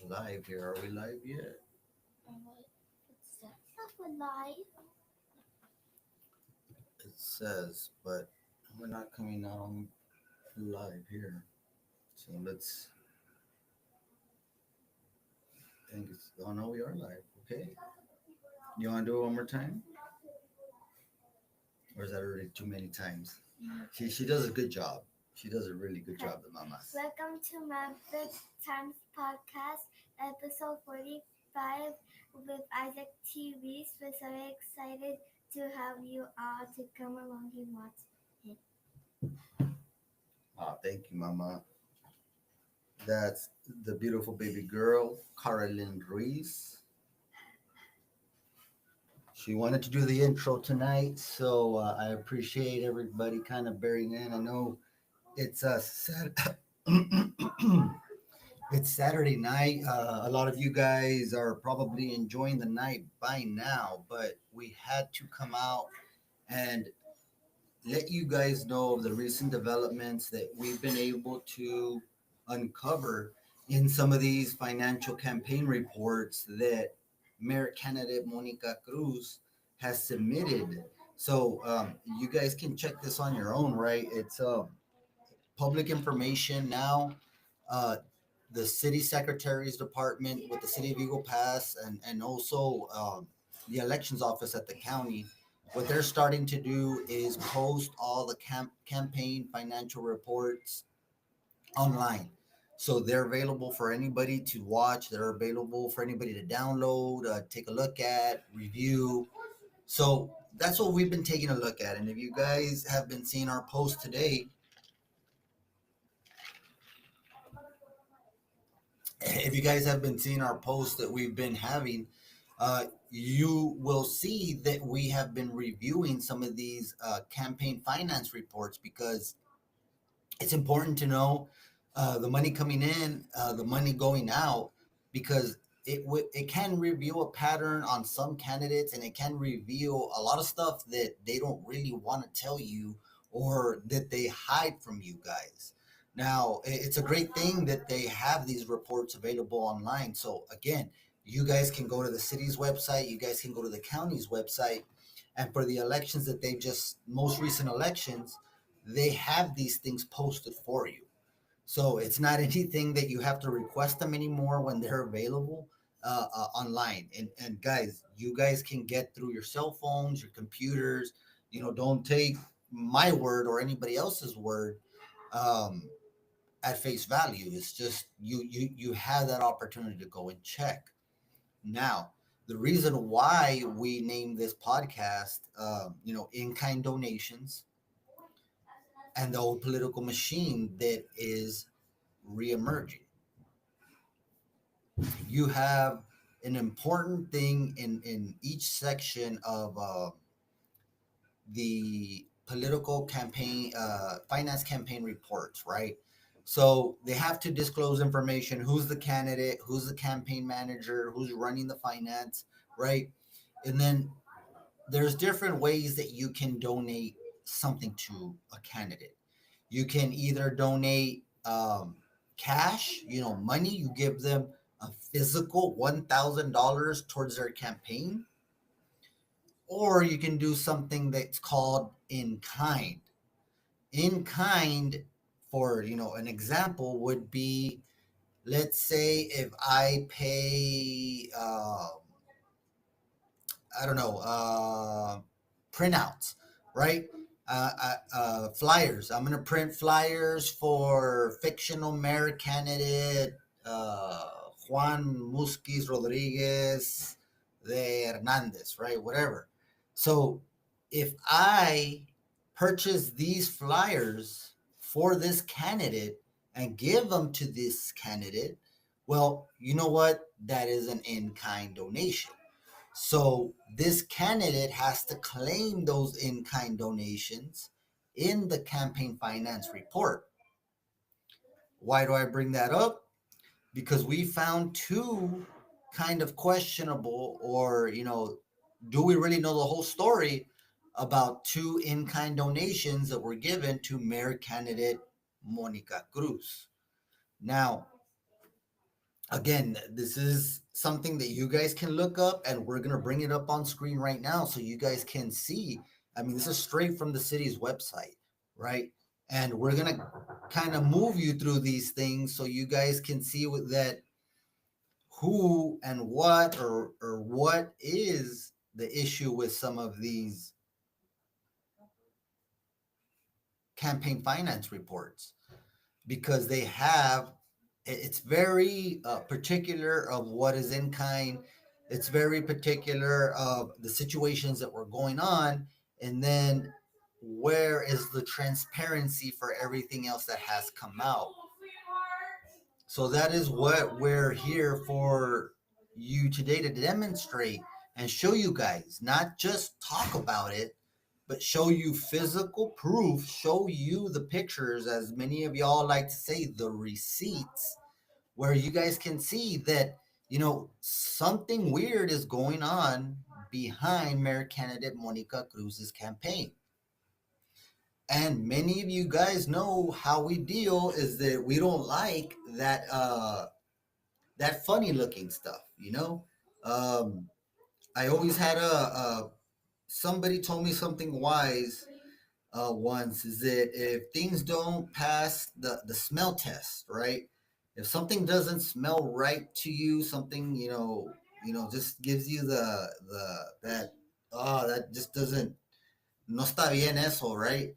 Live here. Are we live yet? It says that we're live. It says, but we're not coming out on live here. So let's think it's. Oh no, we are live. Okay. You want to do it one more time, or is that already too many times? She does a good job. She does a really good Okay. job, the mama. Welcome to Maverick Times Podcast, episode 45 with Isaac TVs. We're so excited to have you all to come along and watch it. Ah, thank you, mama. That's the beautiful baby girl, Carolyn Ruiz. She wanted to do the intro tonight, so I appreciate everybody kind of bearing in. I know it's it's Saturday night. A lot of you guys are probably enjoying the night by now, but we had to come out and let you guys know of the recent developments that we've been able to uncover in some of these financial campaign reports that Mayor candidate Monica Cruz has submitted. So you guys can check this on your own, right? It's public information now. Uh, the city secretary's department with the city of Eagle Pass and also the elections office at the county, what they're starting to do is post all the campaign financial reports online. So they're available for anybody to watch. They're available for anybody to download, take a look at, review. So that's what we've been taking a look at. And if you guys have been seeing our post today, if you guys have been seeing our posts that we've been having, you will see that we have been reviewing some of these campaign finance reports because it's important to know the money coming in, the money going out, because it can reveal a pattern on some candidates, and it can reveal a lot of stuff that they don't really want to tell you or that they hide from you guys. Now, it's a great thing that they have these reports available online. So again, you guys can go to the city's website, you guys can go to the county's website, and for the elections that they've just most recent elections, they have these things posted for you. So it's not anything that you have to request them anymore when they're available online. And guys, you guys can get through your cell phones, your computers. Don't take my word or anybody else's word um, at face value. It's just you have that opportunity to go and check. Now, the reason why we named this podcast, in kind donations and the old political machine that is reemerging. You have an important thing in each section of the political campaign, finance campaign reports, right? So they have to disclose information: who's the candidate, who's the campaign manager, who's running the finance, right? And then there's different ways that you can donate something to a candidate. You can either donate cash, money. You give them a physical $1,000 towards their campaign, or you can do something that's called in kind. In kind, for an example, would be, let's say if I pay, I don't know, printouts, right? Flyers. I'm going to print flyers for fictional mayor candidate Juan Musquiz Rodriguez de Hernandez, right? Whatever. So if I purchase these flyers for this candidate and give them to this candidate, well, you know what? That is an in kind donation. So this candidate has to claim those in kind donations in the campaign finance report. Why do I bring that up? Because we found two kind of questionable, or, do we really know the whole story about two in kind donations that were given to mayor candidate Monica Cruz? Now, Again, this is something that you guys can look up, and we're going to bring it up on screen right now so you guys can see. I mean, this is straight from the city's website, right? And we're going to kind of move you through these things so you guys can see that who and what, or what is the issue with some of these campaign finance reports, because they have, it's very particular of what is in kind. It's very particular of the situations that were going on, and then where is the transparency for everything else that has come out. So that is what we're here for you today, to demonstrate and show you guys, not just talk about it, but show you physical proof, show you the pictures, as many of y'all like to say, the receipts, where you guys can see that, something weird is going on behind Mayor candidate Monica Cruz's campaign. And many of you guys know how we deal, is that we don't like that funny looking stuff. I always had a somebody told me something wise once, is that if things don't pass the smell test, right? If something doesn't smell right to you, something just gives you that just doesn't, no está bien eso, right?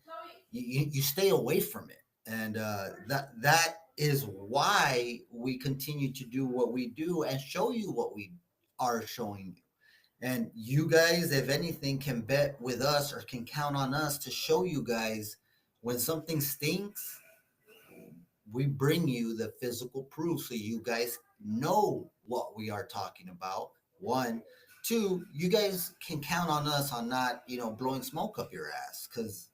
You stay away from it, and that is why we continue to do what we do and show you what we are showing you. And you guys, if anything, can bet with us or can count on us to show you guys when something stinks. We bring you the physical proof so you guys know what we are talking about. One, two, you guys can count on us on not, blowing smoke up your ass, because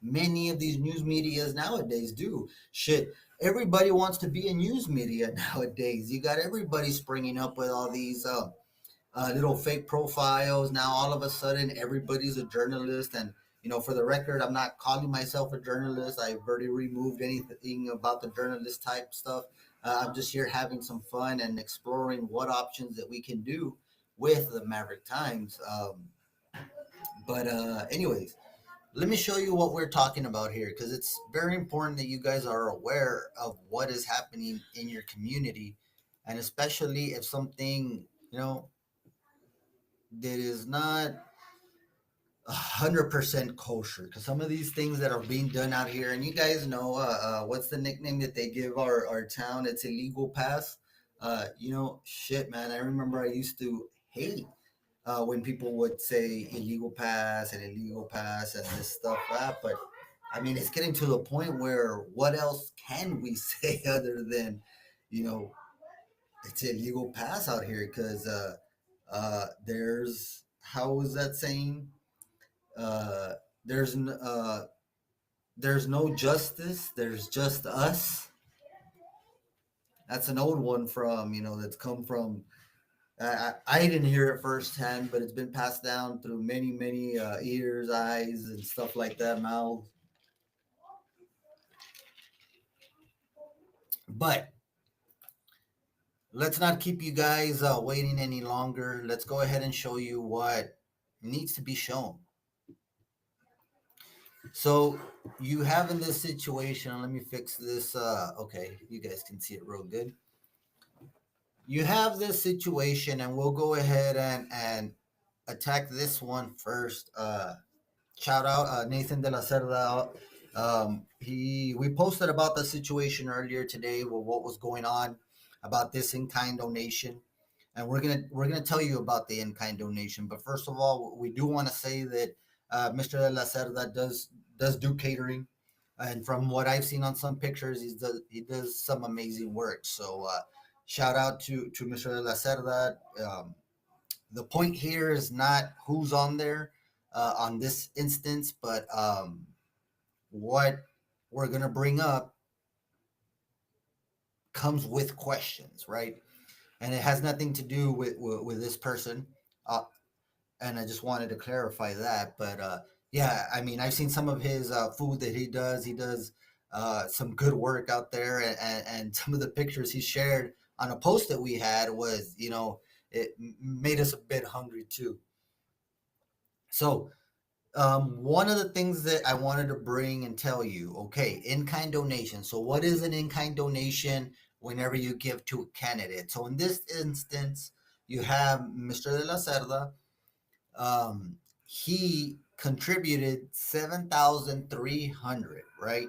many of these news medias nowadays do. Shit, everybody wants to be a news media nowadays. You got everybody springing up with all these little fake profiles. Now all of a sudden everybody's a journalist, and for the record, I'm not calling myself a journalist. I've already removed anything about the journalist type stuff. I'm just here having some fun and exploring what options that we can do with the Maverick Times. But anyways, let me show you what we're talking about here, because it's very important that you guys are aware of what is happening in your community, and especially if something, that is not 100% kosher, because some of these things that are being done out here, and you guys know, what's the nickname that they give our town? It's illegal pass. Shit, man, I remember I used to hate when people would say illegal pass and illegal pass and this stuff, that. But I mean, it's getting to the point where what else can we say other than, you know, it's illegal pass out here, because there's, how was that saying? Uh, there's n- uh, there's no justice. There's just us. That's an old one from, that's come from. I didn't hear it firsthand, but it's been passed down through many, many ears, eyes, and stuff like that, mouths. But let's not keep you guys waiting any longer. Let's go ahead and show you what needs to be shown. So you have in this situation, let me fix this. Okay, you guys can see it real good. You have this situation, and we'll go ahead and attack this one first. Shout out Nathan de la Cerda. We posted about the situation earlier today with what was going on about this in-kind donation, and we're gonna tell you about the in-kind donation. But first of all, we do want to say that Mr. de la Cerda does do catering, and from what I've seen on some pictures, he does some amazing work. So shout out to Mr. de la Cerda. The point here is not who's on there on this instance, but what we're gonna bring up comes with questions, right? And it has nothing to do with this person. Uh, and I just wanted to clarify that. But yeah, I mean, I've seen some of his food that he does. He does some good work out there, and some of the pictures he shared on a post that we had was, it made us a bit hungry too. So one of the things that I wanted to bring and tell you, okay, in-kind donation. So what is an in-kind donation whenever you give to a candidate? So in this instance, you have Mr. De La Cerda. He contributed 7,300, right?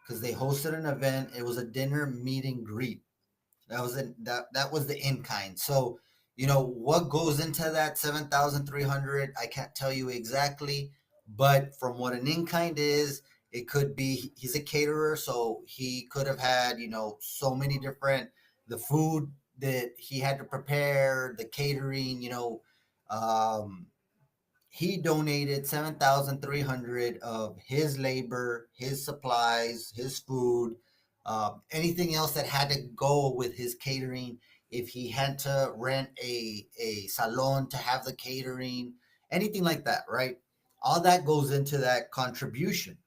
Because they hosted an event. It was a dinner meet and greet. That was the in kind. So, what goes into that 7,300, I can't tell you exactly, but from what an in kind is, it could be he's a caterer, so he could have had, so many different the food that he had to prepare, the catering, um he donated 7,300 of his labor, his supplies, his food, anything else that had to go with his catering. If he had to rent a salon to have the catering, anything like that, right? All that goes into that contribution.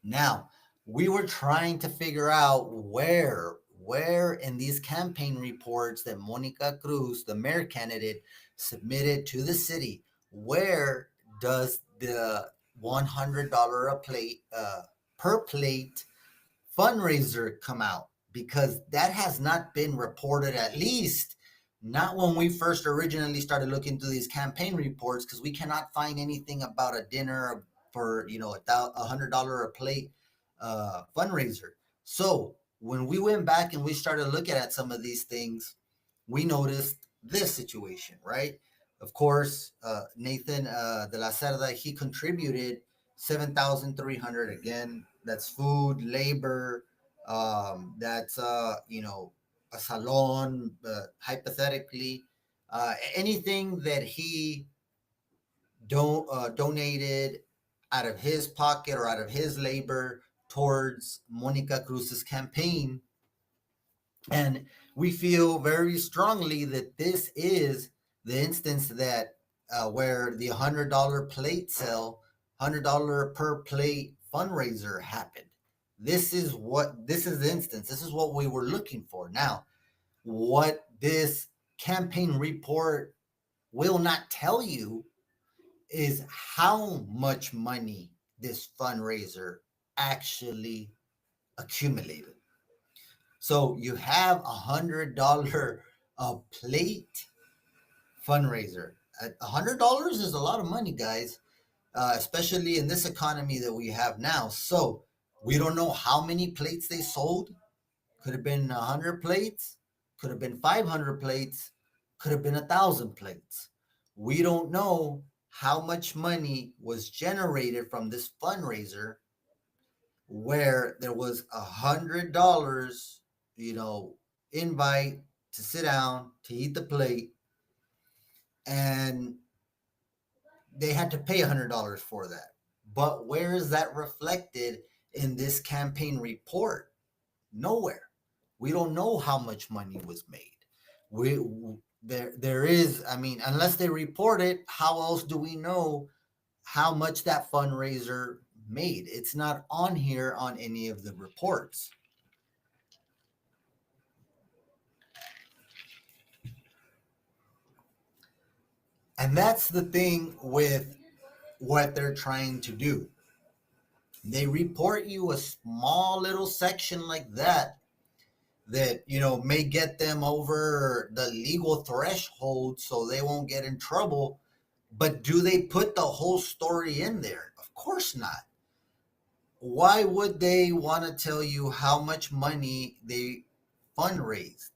Now, we were trying to figure out where in these campaign reports that Monica Cruz, the mayor candidate, submitted to the city, where does the $100 a plate per plate fundraiser come out? Because that has not been reported, at least not when we first originally started looking through these campaign reports, because we cannot find anything about a dinner for $100 a plate fundraiser. So when we went back and we started looking at some of these things, we noticed this situation, right? Of course, Nathan de la Cerda, he contributed 7,300. Again, that's food, labor, that's a salon, hypothetically, anything that he donated out of his pocket or out of his labor towards Monica Cruz's campaign. And we feel very strongly that this is the instance that where the $100 plate sale, $100 per plate fundraiser happened. This is the instance. This is what we were looking for. Now, what this campaign report will not tell you is how much money this fundraiser actually accumulated. So you have $100 a plate fundraiser. $100 is a lot of money, guys, especially in this economy that we have now. So we don't know how many plates they sold. Could have been 100 plates, could have been 500 plates, could have been 1,000 plates. We don't know how much money was generated from this fundraiser where there was $100, invite to sit down to eat the plate, and they had to pay $100 for that. But where is that reflected in this campaign report? Nowhere. We don't know how much money was made. We there is, I mean, unless they report it, how else do we know how much that fundraiser made? It's not on here on any of the reports. And that's the thing with what they're trying to do. They report you a small little section like that may get them over the legal threshold so they won't get in trouble. But do they put the whole story in there? Of course not. Why would they want to tell you how much money they fundraised?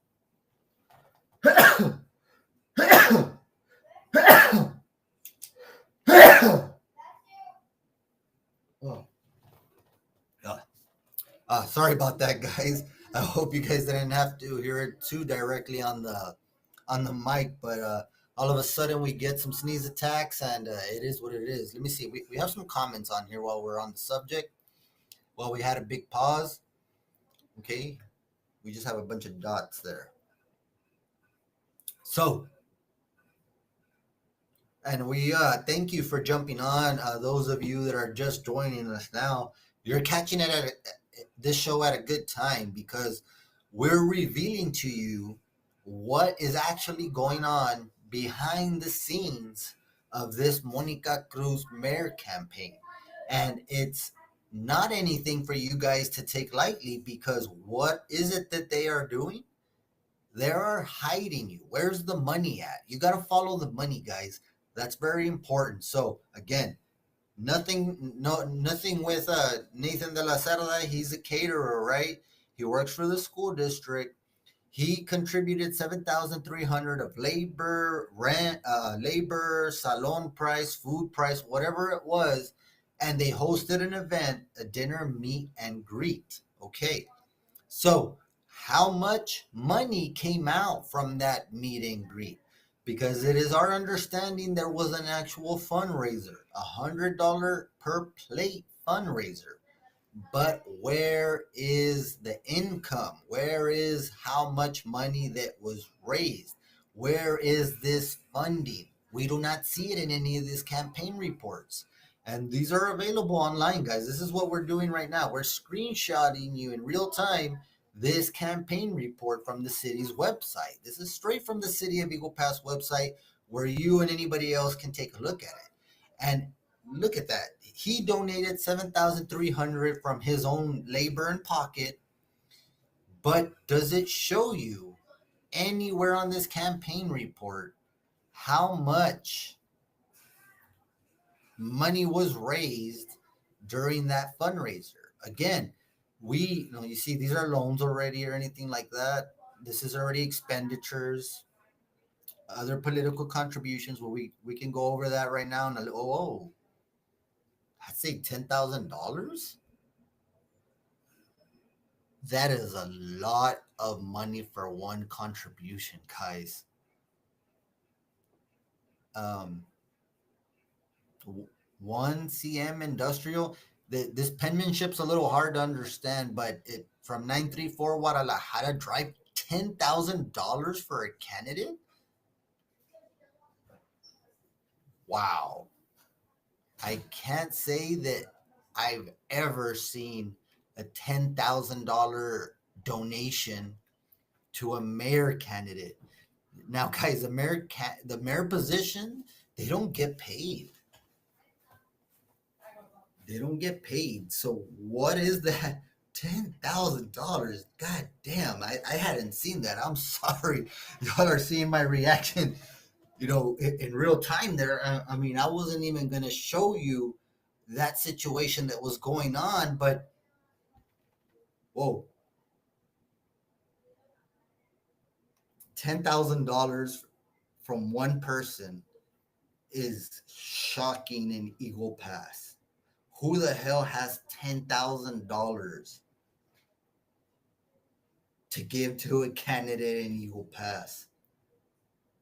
Oh. Sorry about that, guys. I hope you guys didn't have to hear it too directly on the mic, but all of a sudden we get some sneeze attacks, and it is what it is. Let me see. We have some comments on here while we're on the subject. Well, we had a big pause. Okay, we just have a bunch of dots there. So, and we thank you for jumping on. Those of you that are just joining us now, you're catching it at this show at a good time, because we're revealing to you what is actually going on behind the scenes of this Monica Cruz mayor campaign. And it's not anything for you guys to take lightly, because what is it that they are doing? They are hiding you. Where's the money at? You got to follow the money, guys. That's very important. So again, nothing with Nathan de la Cerda. He's a caterer, right? He works for the school district. He contributed 7,300 of labor, rent, labor, salon price, food price, whatever it was, and they hosted an event, a dinner, meet and greet. Okay, so how much money came out from that meet and greet? Because it is our understanding there was an actual fundraiser, $100 per plate fundraiser. But where is the income? Where is how much money that was raised? Where is this funding? We do not see it in any of these campaign reports. And these are available online, guys. This is what we're doing right now. We're screenshotting you in real time this campaign report from the city's website. This is straight from the City of Eagle Pass website, where you and anybody else can take a look at it. And look at that. He donated 7,300 from his own labor and pocket. But does it show you anywhere on this campaign report how much money was raised during that fundraiser? Again, you see, these are loans already or anything like that. This is already expenditures, other political contributions. Well, we can go over that right now. And I'd say $10,000. That is a lot of money for one contribution, guys. Um, one CM industrial. This penmanship's a little hard to understand, but it from 934 Guadalajara Drive, $10,000 for a candidate. Wow. I can't say that I've ever seen a $10,000 donation to a mayor candidate. Now, guys, the mayor position, they don't get paid. They don't get paid. So what is that? $10,000. God damn, I hadn't seen that. I'm sorry. Y'all are seeing my reaction, in real time there. I mean, I wasn't even going to show you that situation that was going on, but whoa. $10,000 from one person is shocking in Eagle Pass. Who the hell has $10,000 to give to a candidate in Eagle Pass?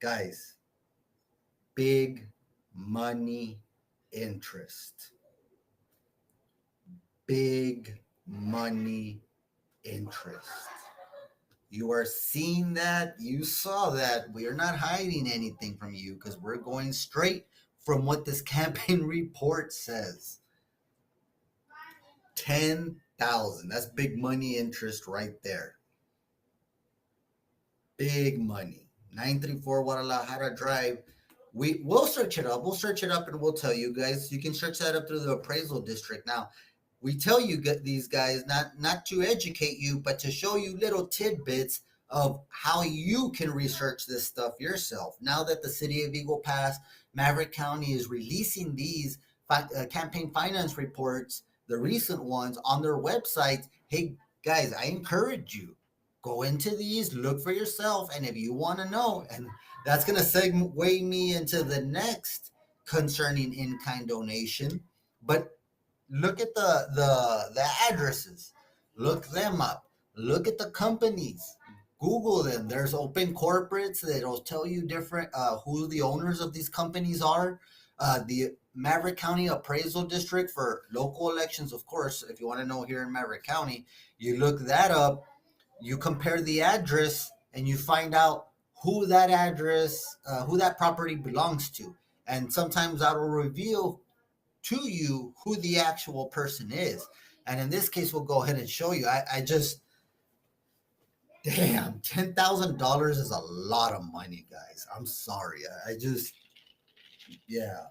Guys, big money interest. Big money interest. You are seeing that. You saw that. We are not hiding anything from you, because we're going straight from what this campaign report says. 10,000. That's big money interest right there. Big money. 934 Guadalajara Drive. We'll search it up. We'll search it up and we'll tell you guys. You can search that up through the appraisal district. Now, we tell you these guys not to educate you, but to show you little tidbits of how you can research this stuff yourself. Now that the City of Eagle Pass, Maverick County is releasing these campaign finance reports, the recent ones, on their websites, hey guys, I encourage you, go into these, look for yourself, and if you want to know, and that's going to segue me into the next concerning in-kind donation, but look at the addresses, look them up, look at the companies, Google them. There's open corporates that'll tell you different who the owners of these companies are. The Maverick County Appraisal District for local elections, of course, if you want to know here in Maverick County, you look that up, you compare the address, and you find out who that address, who that property belongs to. And sometimes that'll reveal to you who the actual person is. And in this case, we'll go ahead and show you. I just, Damn, $10,000 is a lot of money, guys. I'm sorry. I just, yeah.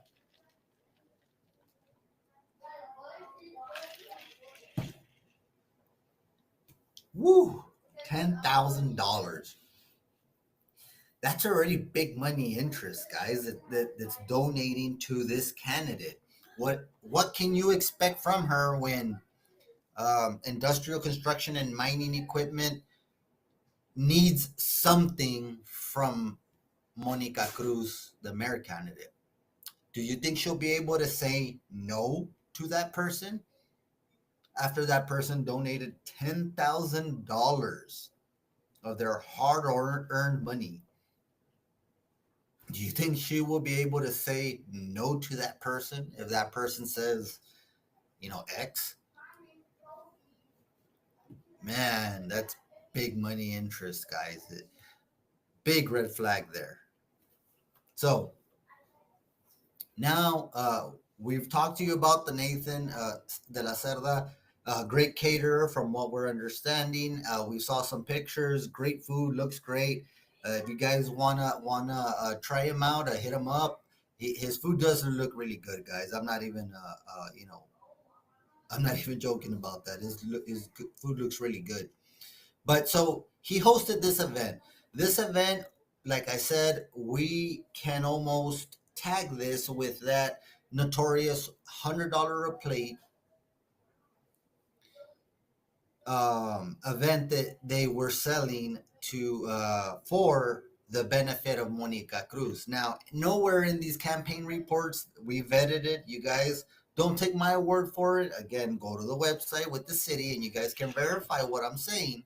Woo, $10,000. That's already big money interest, guys. That's donating to this candidate. What can you expect from her when industrial construction and mining equipment needs something from Monica Cruz, the mayor candidate? Do you think she'll be able to say no to that person after that person donated $10,000 of their hard earned money? Do you think she will be able to say no to that person if that person says, X? Man, that's big money interest, guys. Big red flag there. So now we've talked to you about the Nathan de la Cerda, great caterer from what we're understanding. We saw some pictures, great food, looks great. If you guys wanna try him out, hit him up. His food doesn't look really good, guys. I'm not even joking about that. His food looks really good. But so he hosted this event. This event, like I said, we can almost tag this with that notorious $100 a plate event that they were selling to for the benefit of Monica Cruz. Now, nowhere in these campaign reports, we vetted it. You guys don't take my word for it. Again, go to the website with the city and you guys can verify what I'm saying.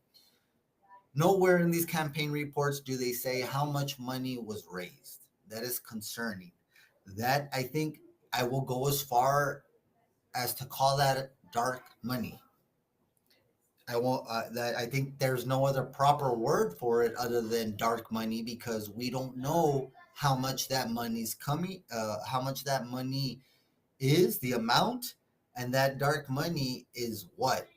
Nowhere in these campaign reports do they say how much money was raised. That is concerning. That I think I will go as far as to call that dark money. I won't. That I think there's no other proper word for it other than dark money because we don't know how much that money's coming. How much that money is, the amount, and that dark money is what?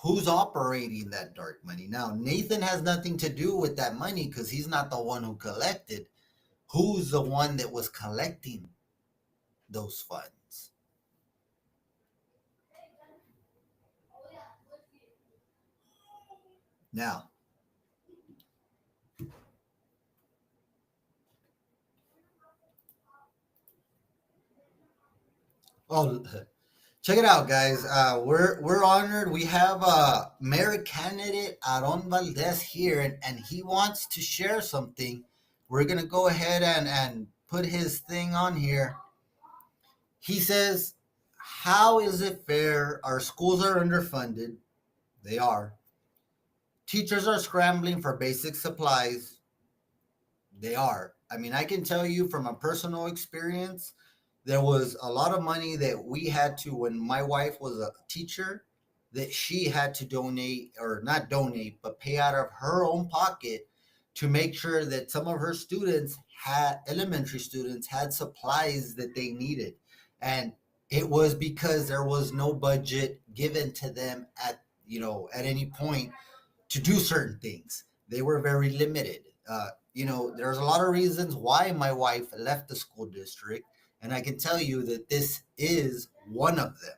Who's operating that dark money? Now, Nathan has nothing to do with that money because he's not the one who collected. Who's the one that was collecting those funds? Now, oh, check it out, guys. We're honored. We have Mayor candidate Aaron Valdez here, and he wants to share something. We're gonna go ahead and put his thing on here. He says, "How is it fair? Our schools are underfunded. They are. Teachers are scrambling for basic supplies. They are. I mean, I can tell you from a personal experience, there was a lot of money that we had to, when my wife was a teacher, that she had to donate or not donate, but pay out of her own pocket to make sure that some of her students had, elementary students, had supplies that they needed. And it was because there was no budget given to them at any point to do certain things. They were very limited. There's a lot of reasons why my wife left the school district, and I can tell you that this is one of them.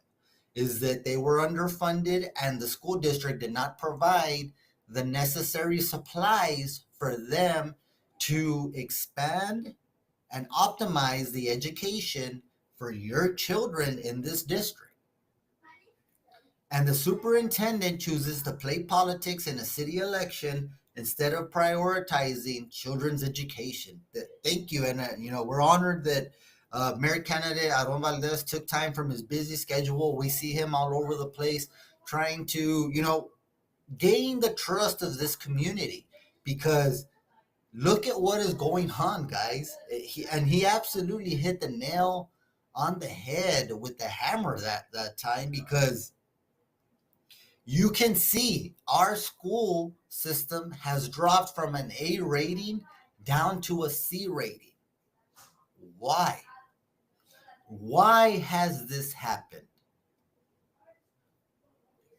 Is that they were underfunded, and the school district did not provide the necessary supplies for them to expand and optimize the education for your children in this district. And the superintendent chooses to play politics in a city election instead of prioritizing children's education. Thank you. And, we're honored that Mayor candidate Aaron Valdez took time from his busy schedule. We see him all over the place trying to, gain the trust of this community because look at what is going on, guys. He absolutely hit the nail on the head with the hammer that time because you can see our school system has dropped from an A rating down to a C rating. Why? Why has this happened?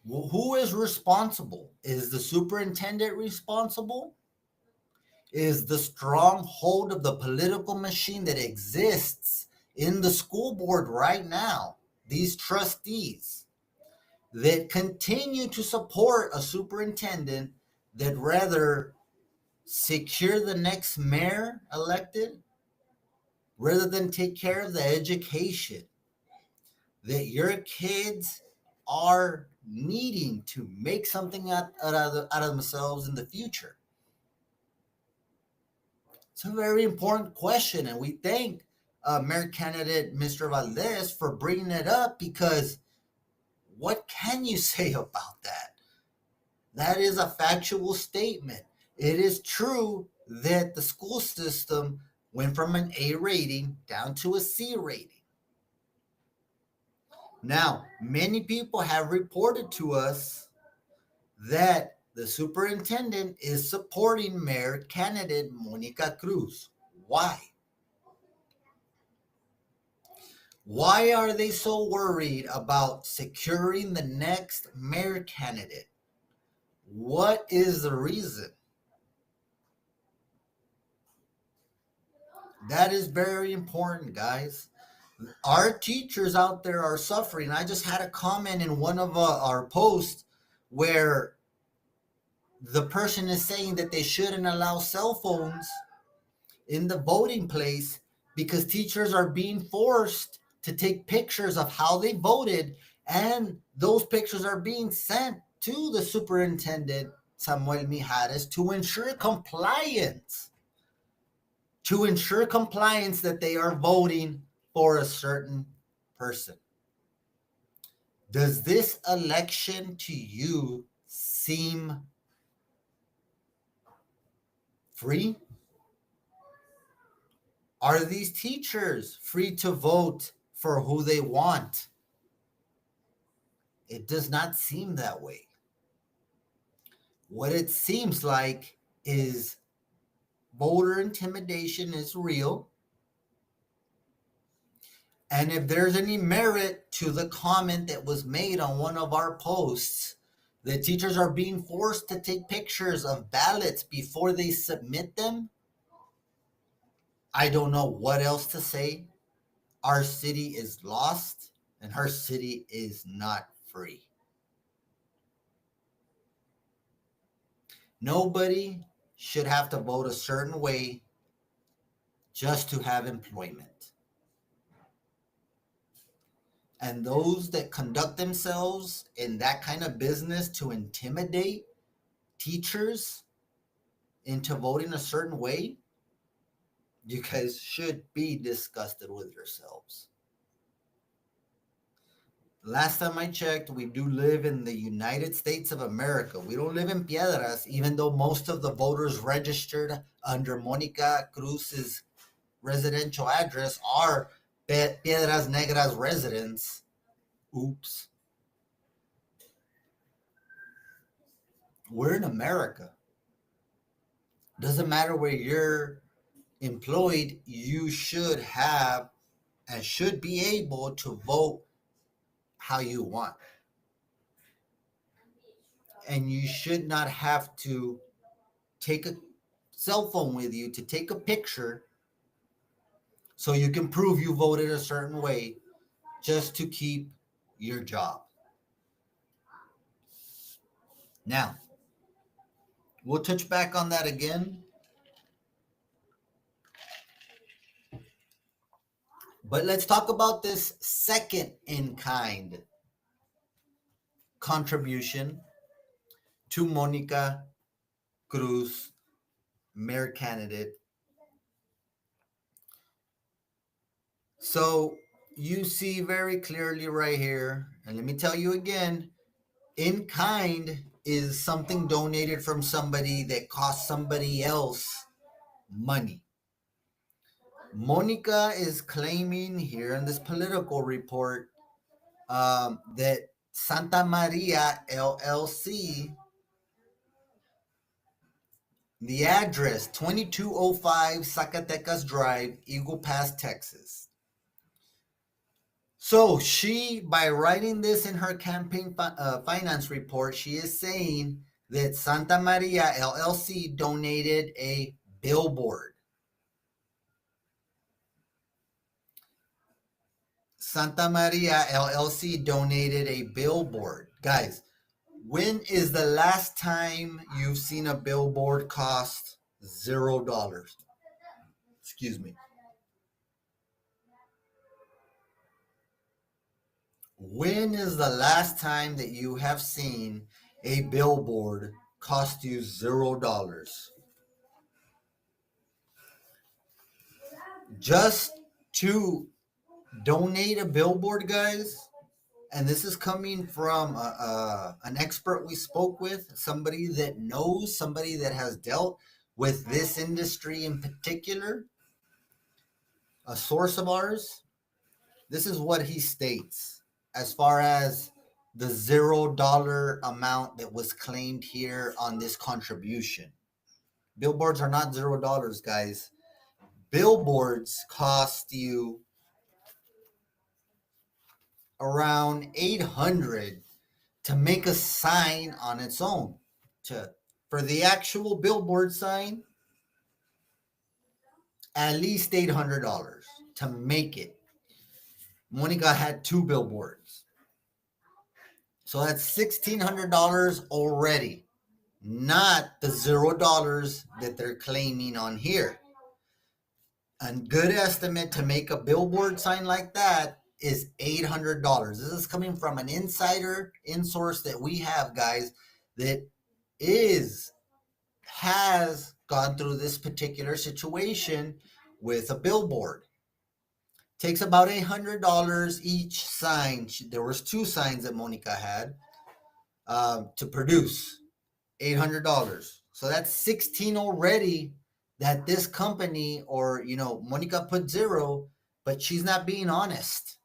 Who is responsible? Is the superintendent responsible? Is the stronghold of the political machine that exists in the school board right now, these trustees that continue to support a superintendent that rather secure the next mayor elected rather than take care of the education that your kids are needing to make something out of themselves in the future? It's a very important question, and we thank Mayor candidate Mr. Valdez for bringing it up, because what can you say about that? That is a factual statement. It is true that the school system went from an A rating down to a C rating. Now, many people have reported to us that the superintendent is supporting Mayor candidate Monica Cruz. Why? Why are they so worried about securing the next mayor candidate? What is the reason? That is very important, guys. Our teachers out there are suffering. I just had a comment in one of our posts where the person is saying that they shouldn't allow cell phones in the voting place because teachers are being forced to take pictures of how they voted, and those pictures are being sent to the superintendent Samuel Mijares to ensure compliance that they are voting for a certain person. Does this election to you seem free? Are these teachers free to vote for who they want? It does not seem that way. What it seems like is voter intimidation is real. And if there's any merit to the comment that was made on one of our posts, the teachers are being forced to take pictures of ballots before they submit them, I don't know what else to say. Our city is lost and our city is not free. Nobody should have to vote a certain way just to have employment. And those that conduct themselves in that kind of business to intimidate teachers into voting a certain way, you guys should be disgusted with yourselves. Last time I checked, we do live in the United States of America. We don't live in Piedras, even though most of the voters registered under Monica Cruz's residential address are Piedras Negras residents. Oops. We're in America. Doesn't matter where you're employed, you should have and should be able to vote how you want. And you should not have to take a cell phone with you to take a picture so you can prove you voted a certain way just to keep your job. Now, we'll touch back on that again. But let's talk about this second in kind contribution to Monica Cruz, mayor candidate. So you see very clearly right here, and let me tell you again, in kind is something donated from somebody that cost somebody else money. Monica is claiming here in this political report that Santa Maria LLC, the address 2205 Zacatecas Drive, Eagle Pass, Texas. So she, by writing this in her campaign finance report, she is saying that Santa Maria LLC donated a billboard. Santa Maria LLC donated a billboard. Guys, when is the last time you've seen a billboard cost $0? Excuse me. When is the last time that you have seen a billboard cost you $0? Just to donate a billboard, guys, and this is coming from an expert we spoke with, somebody that knows, somebody that has dealt with this industry in particular, a source of ours. This is what he states as far as the $0 amount that was claimed here on this contribution. Billboards are not $0, guys. Billboards cost you around 800 to make a sign on its own. For the actual billboard sign, at least $800 to make it. Monica had 2 billboards. So that's $1,600 already, not the $0 that they're claiming on here. A good estimate to make a billboard sign like that is $800. This is coming from an insider in-source that we have, guys, that has gone through this particular situation with a billboard. Takes about $800 each sign. There was 2 signs that Monica had to produce. $800. So that's 16 already that this company, or Monica put 0, but she's not being honest,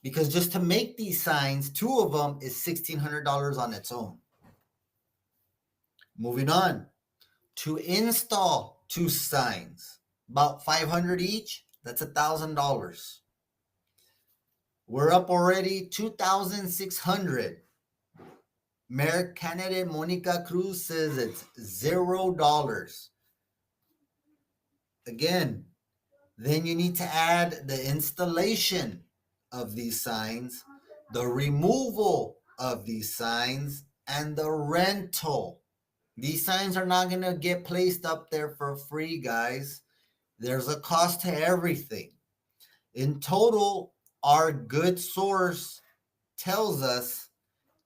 because just to make these signs, 2 of them is $1,600 on its own. Moving on to install 2 signs, about $500 each. That's $1,000. We're up already $2,600. Mayor candidate Monica Cruz says it's $0. Again, then you need to add the installation of these signs, the removal of these signs, and the rental. These signs are not going to get placed up there for free, guys. There's a cost to everything. In total, our good source tells us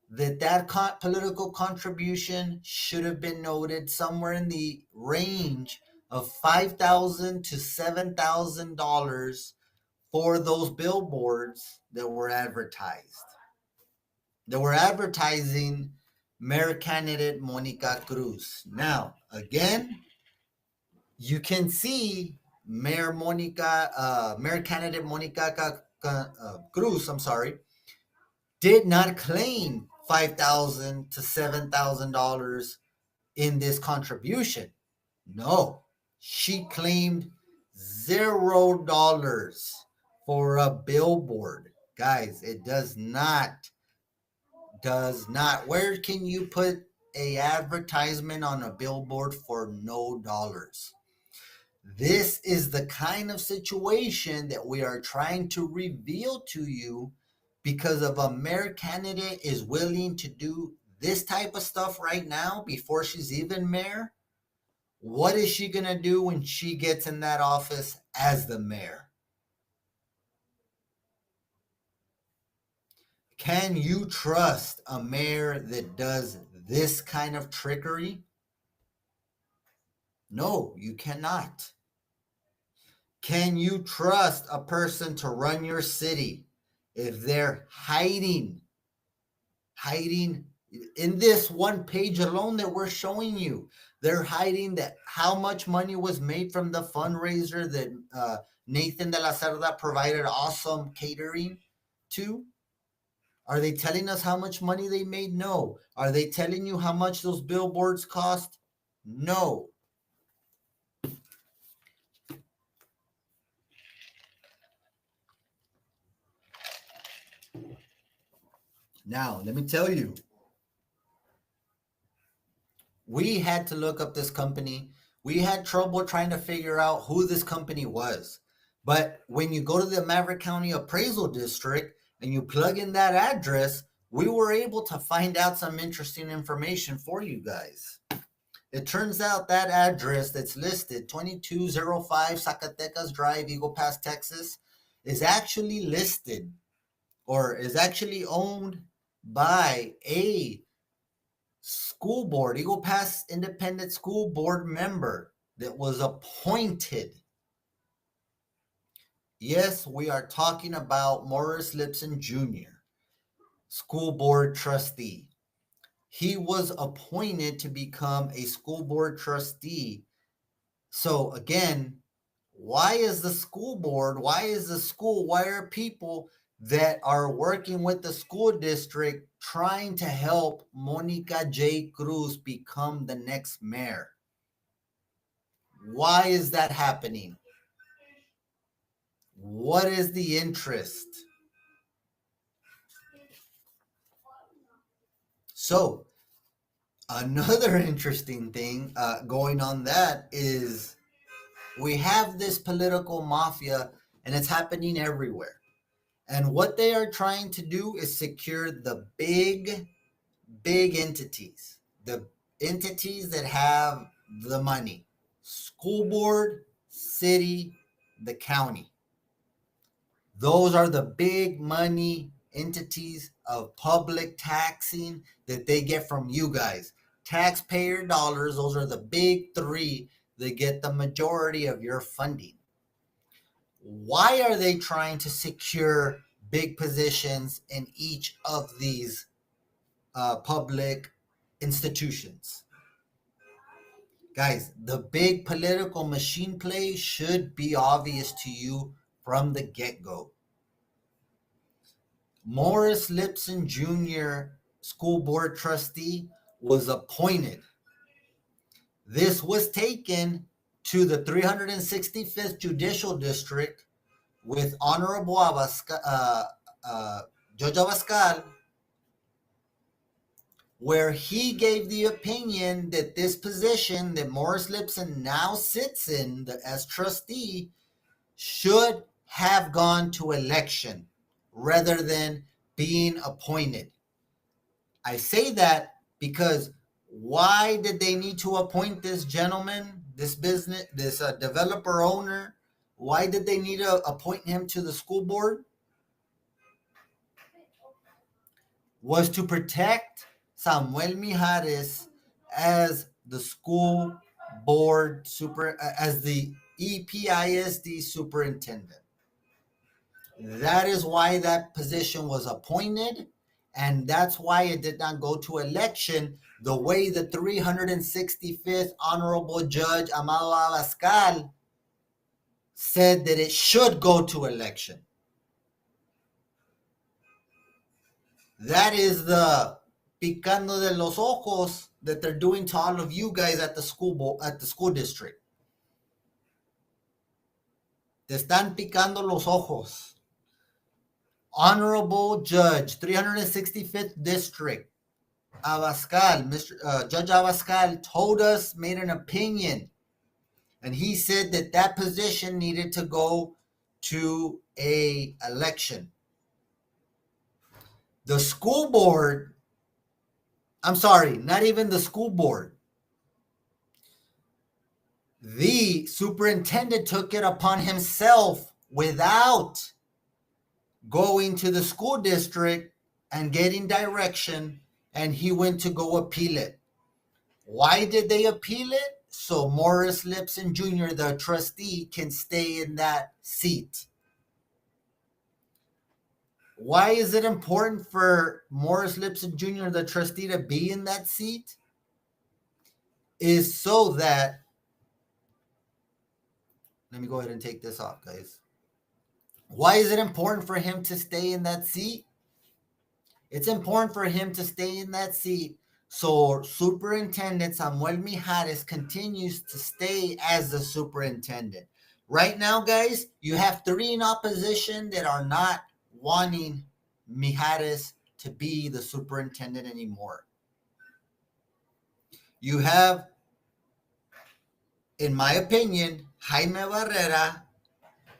that political contribution should have been noted somewhere in the range of $5,000 to $7,000 for those billboards that were advertised. They were advertising Mayor candidate Monica Cruz. Now, again, you can see Mayor candidate Monica Cruz, did not claim $5,000 to $7,000 in this contribution. No, she claimed $0 for a billboard. Guys, it does not. Where can you put a advertisement on a billboard for no dollars? This is the kind of situation that we are trying to reveal to you, because of a mayor candidate is willing to do this type of stuff right now before she's even mayor. What is she going to do when she gets in that office as the mayor? Can you trust a mayor that does this kind of trickery? No, you cannot. Can you trust a person to run your city if they're hiding in this one page alone that we're showing you? They're hiding that how much money was made from the fundraiser that Nathan de la Cerda provided awesome catering to. Are they telling us how much money they made? No. Are they telling you how much those billboards cost? No. Now, let me tell you, we had to look up this company. We had trouble trying to figure out who this company was. But when you go to the Maverick County Appraisal District and you plug in that address, we were able to find out some interesting information for you guys. It turns out that address that's listed, 2205 Zacatecas Drive, Eagle Pass, Texas, is actually listed or is actually owned by a school board, Eagle Pass Independent School Board member that was appointed. Yes, we are talking about Morris Lipson Jr., school board trustee. He was appointed to become a school board trustee. So again, why is the school board, why is the school, why are people that are working with the school district trying to help Monica J. Cruz become the next mayor? Why is that happening? What is the interest? So, another interesting thing going on that is we have this political mafia and it's happening everywhere. And what they are trying to do is secure the big entities, the entities that have the money, school board, city, the county. Those are the big money entities of public taxing that they get from you guys. Taxpayer dollars, those are the big three that get the majority of your funding. Why are they trying to secure big positions in each of these public institutions? Guys, the big political machine play should be obvious to you from the get-go. Morris Lipson Jr., school board trustee, was appointed. This was taken to the 365th Judicial District with Honorable Judge Abascal, where he gave the opinion that this position that Morris Lipson now sits in as trustee should have gone to election rather than being appointed. I say that because why did they need to appoint this gentleman, this developer owner? Why did they need to appoint him to the school board? Was to protect Samuel Mijares as the school board as the EPISD superintendent. That is why that position was appointed, and that's why it did not go to election the way the 365th Honorable Judge Amado Abascal said that it should go to election. That is the picando de los ojos that they're doing to all of you guys at the school district. Te están picando los ojos. Honorable Judge, 365th District, Abascal, Judge Abascal told us, made an opinion, and he said that that position needed to go to a election. The school board, I'm sorry, not even the school board. The superintendent took it upon himself without going to the school district and getting direction, and he went to go appeal it. Why did they appeal it? So Morris Lipson Jr., the trustee, can stay in that seat. Why is it important for Morris Lipson Jr., the trustee, to be in that seat? Is so that, let me go ahead and take this off, guys. Why is it important for him to stay in that seat? It's important for him to stay in that seat so Superintendent Samuel Mijares continues to stay as the superintendent. Right now, guys, you have 3 in opposition that are not wanting Mijares to be the superintendent anymore. You have, in my opinion, Jaime Barrera,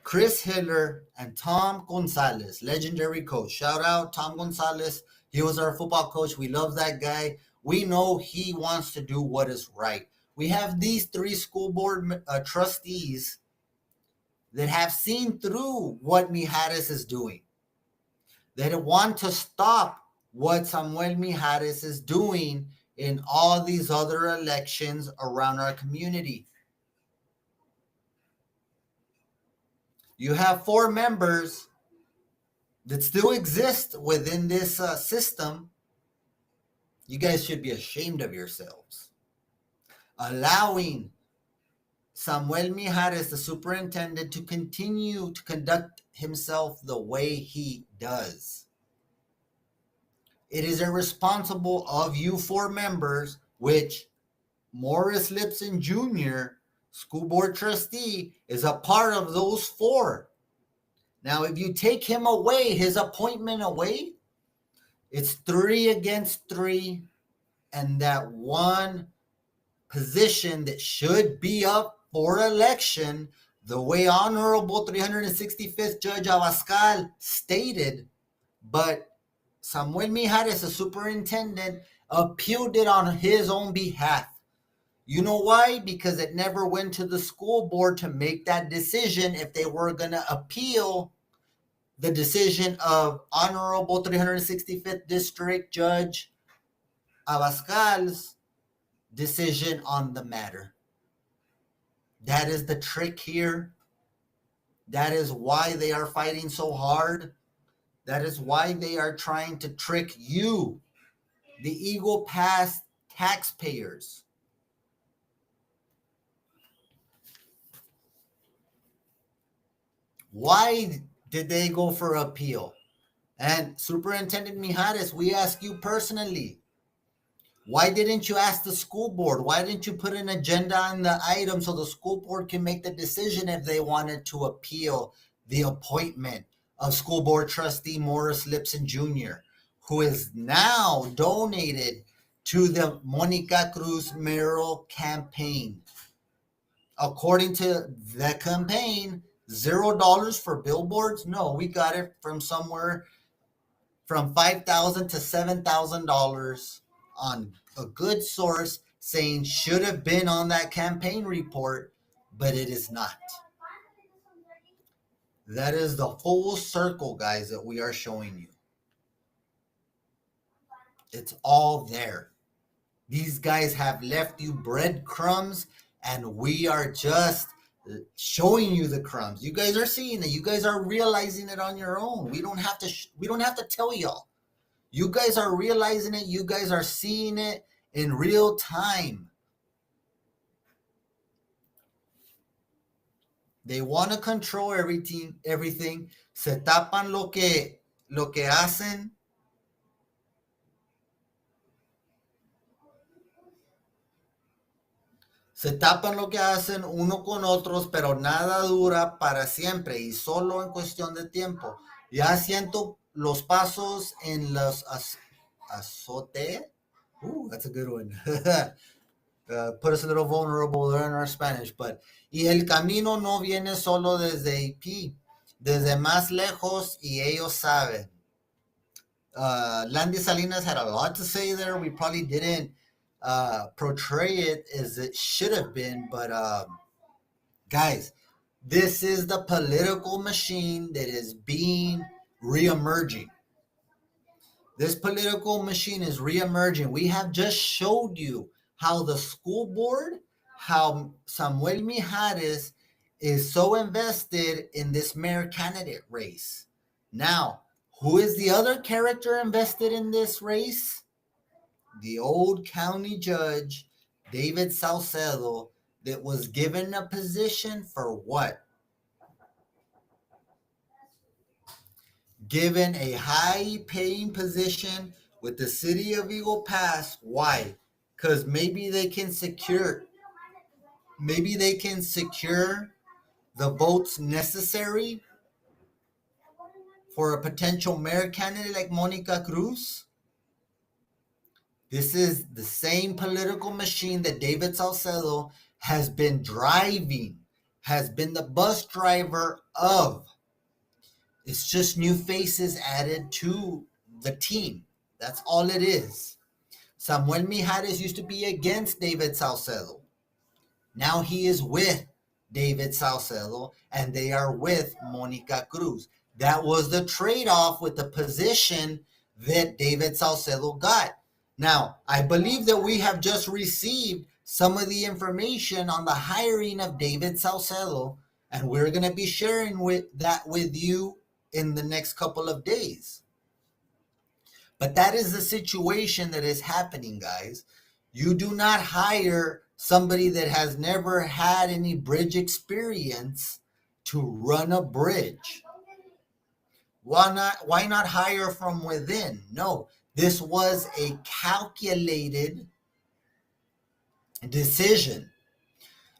Chris Hiller, and Tom Gonzalez, legendary coach. Shout out Tom Gonzalez. He was our football coach. We love that guy. We know he wants to do what is right. We have these three school board trustees that have seen through what Mijares is doing. They want to stop what Samuel Mijares is doing in all these other elections around our community. You have 4 members that still exist within this system. You guys should be ashamed of yourselves. Allowing Samuel Mijares, the superintendent, to continue to conduct himself the way he does. It is irresponsible of you 4 members, which Morris Lipson Jr., school board trustee, is a part of those 4. Now, if you take him away, his appointment away, it's 3 against 3, and that one position that should be up for election, the way Honorable 365th Judge Abascal stated, but Samuel Mijares, the superintendent, appealed it on his own behalf. You know why? Because it never went to the school board to make that decision if they were going to appeal the decision of Honorable 365th District Judge Abascal's decision on the matter. That is the trick here. That is why they are fighting so hard. That is why they are trying to trick you, the Eagle Pass taxpayers. Why did they go for appeal? And Superintendent Mijares, we ask you personally, why didn't you ask the school board? Why didn't you put an agenda on the item so the school board can make the decision if they wanted to appeal the appointment of school board trustee Morris Lipson Jr., who is now donated to the Monica Cruz mayoral campaign? According to the campaign, $0 for billboards? No, we got it from somewhere from $5,000 to $7,000 on a good source saying should have been on that campaign report, but it is not. That is the full circle, guys, that we are showing you. It's all there. These guys have left you breadcrumbs, and we are just showing you the crumbs. You guys are seeing it. You guys are realizing it on your own. We don't have to tell y'all. You guys are realizing it. You guys are seeing it in real time. They want to control everything. Se tapan lo que hacen. Se tapan lo que hacen uno con otros, pero nada dura para siempre y solo en cuestión de tiempo. Ya siento los pasos en los azote. That's a good one. Put us a little vulnerable there in our Spanish, but y el camino no viene solo desde IP, desde más lejos y ellos saben. Landy Salinas had a lot to say there. We probably didn't portray it as it should have been, but guys, this is the political machine that is being reemerging. This political machine is reemerging. We have just showed you how the school board, how Samuel Mijares is so invested in this mayor candidate race. Now, who is the other character invested in this race? The old county judge, David Salcedo, that was given a position for what? Given a high-paying position with the city of Eagle Pass. Why? Because maybe they can secure the votes necessary for a potential mayor candidate like Monica Cruz. This is the same political machine that David Salcedo has been driving, has been the bus driver of. It's just new faces added to the team. That's all it is. Samuel Mijares used to be against David Salcedo. Now he is with David Salcedo, and they are with Monica Cruz. That was the trade-off with the position that David Salcedo got. Now, I believe that we have just received some of the information on the hiring of David Salcedo, and we're going to be sharing that with you in the next couple of days. But that is the situation that is happening, guys. You do not hire somebody that has never had any bridge experience to run a bridge. Why not hire from within? No, this was a calculated decision.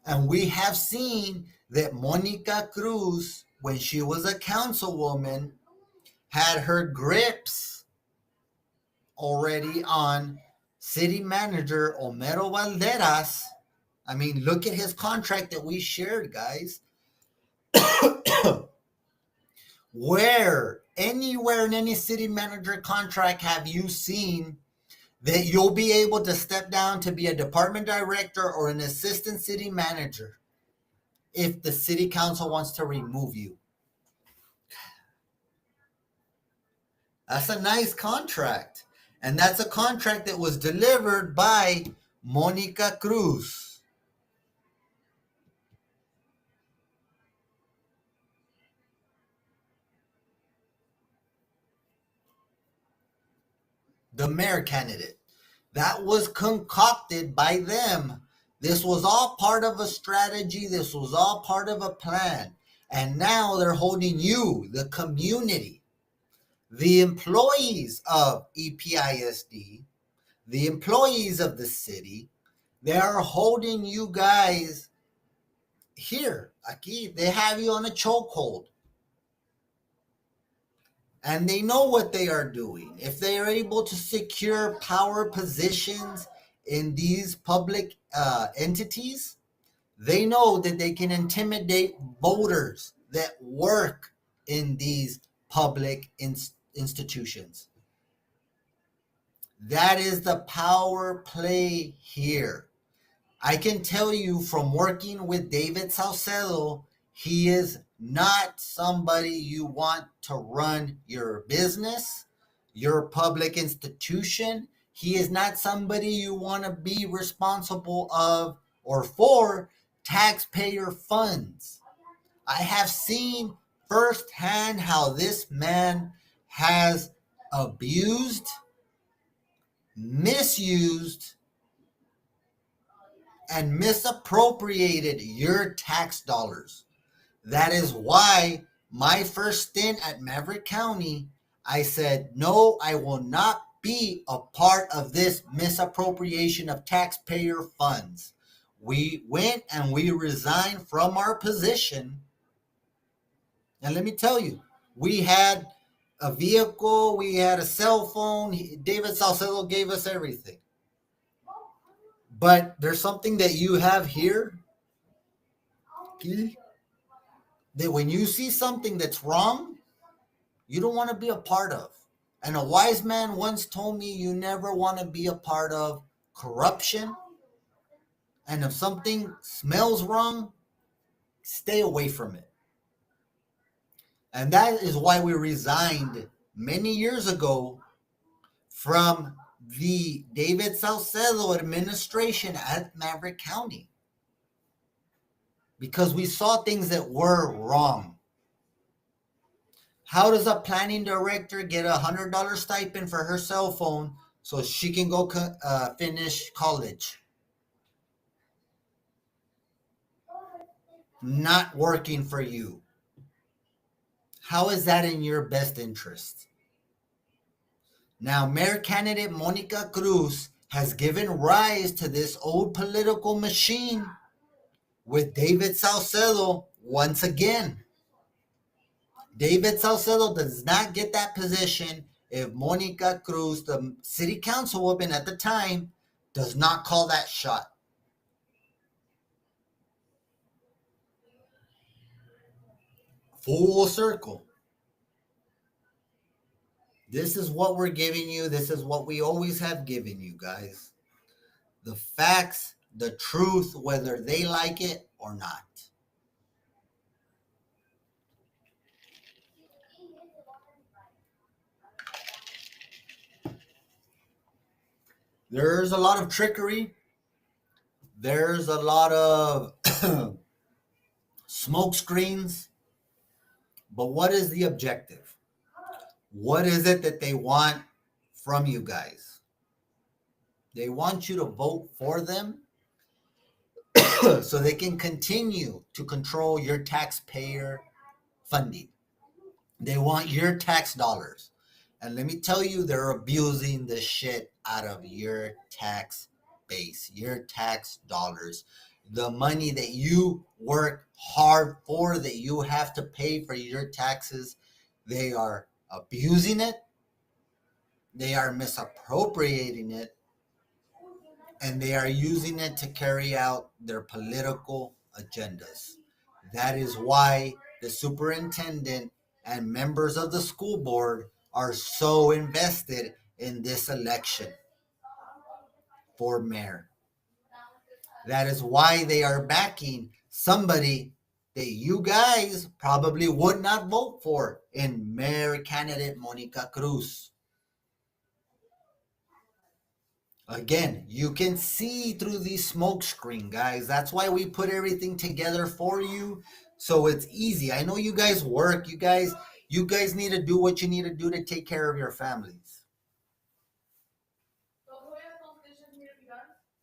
And we have seen that Monica Cruz, when she was a councilwoman, had her grips already on city manager Homero Valderas. I mean, look at his contract that we shared, guys. Anywhere in any city manager contract have you seen that you'll be able to step down to be a department director or an assistant city manager if the city council wants to remove you? That's a nice contract. And that's a contract that was delivered by Monica Cruz. The mayor candidate. That was concocted by them. This was all part of a strategy. This was all part of a plan. And now they're holding you, the community, the employees of EPISD, the employees of the city, they are holding you guys here. Aquí, they have you on a chokehold. And they know what they are doing. If they are able to secure power positions in these public entities, they know that they can intimidate voters that work in these public institutions. That is the power play here. I can tell you from working with David Salcedo, he is not somebody you want to run your business, your public institution. He is not somebody you want to be responsible of or for taxpayer funds. I have seen firsthand how this man has abused, misused, and misappropriated your tax dollars. That is why my first stint at Maverick County, I said, no, I will not be a part of this misappropriation of taxpayer funds. We went and we resigned from our position. And let me tell you, we had a vehicle, we had a cell phone. David Salcedo gave us everything. But there's something that you have here, that when you see something that's wrong, you don't want to be a part of. And a wise man once told me you never want to be a part of corruption. And if something smells wrong, stay away from it. And that is why we resigned many years ago from the David Salcedo administration at Maverick County, because we saw things that were wrong. How does a planning director get $100 stipend for her cell phone so she can go finish college? Not working for you. How is that in your best interest? Now, Mayor candidate Monica Cruz has given rise to this old political machine with David Salcedo once again. David Salcedo does not get that position if Monica Cruz, the city councilwoman at the time, does not call that shot. Full circle. This is what we're giving you. This is what we always have given you, guys. The facts, the truth, whether they like it or not. There's a lot of trickery. There's a lot of smoke screens. But what is the objective? What is it that they want from you guys? They want you to vote for them so they can continue to control your taxpayer funding. They want your tax dollars. And let me tell you, they're abusing the shit out of your tax base, your tax dollars. The money that you work hard for, that you have to pay for your taxes, they are abusing it. They are misappropriating it. And they are using it to carry out their political agendas. That is why the superintendent and members of the school board are so invested in this election for mayor. That is why they are backing somebody that you guys probably would not vote for in mayor candidate Monica Cruz. Again, you can see through the smoke screen, guys. That's why we put everything together for you, so it's easy. I know you guys work. You guys need to do what you need to do to take care of your families.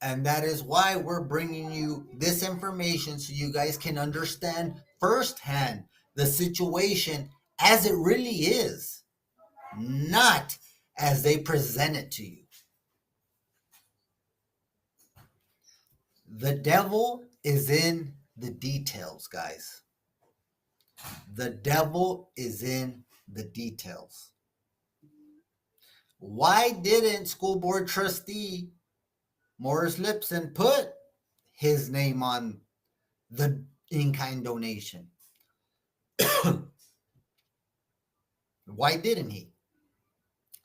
And that is why we're bringing you this information so you guys can understand firsthand the situation as it really is, not as they present it to you. The devil is in the details, guys. The devil is in the details. Why didn't school board trustee Morris Lipson put his name on the in-kind donation? Why didn't he?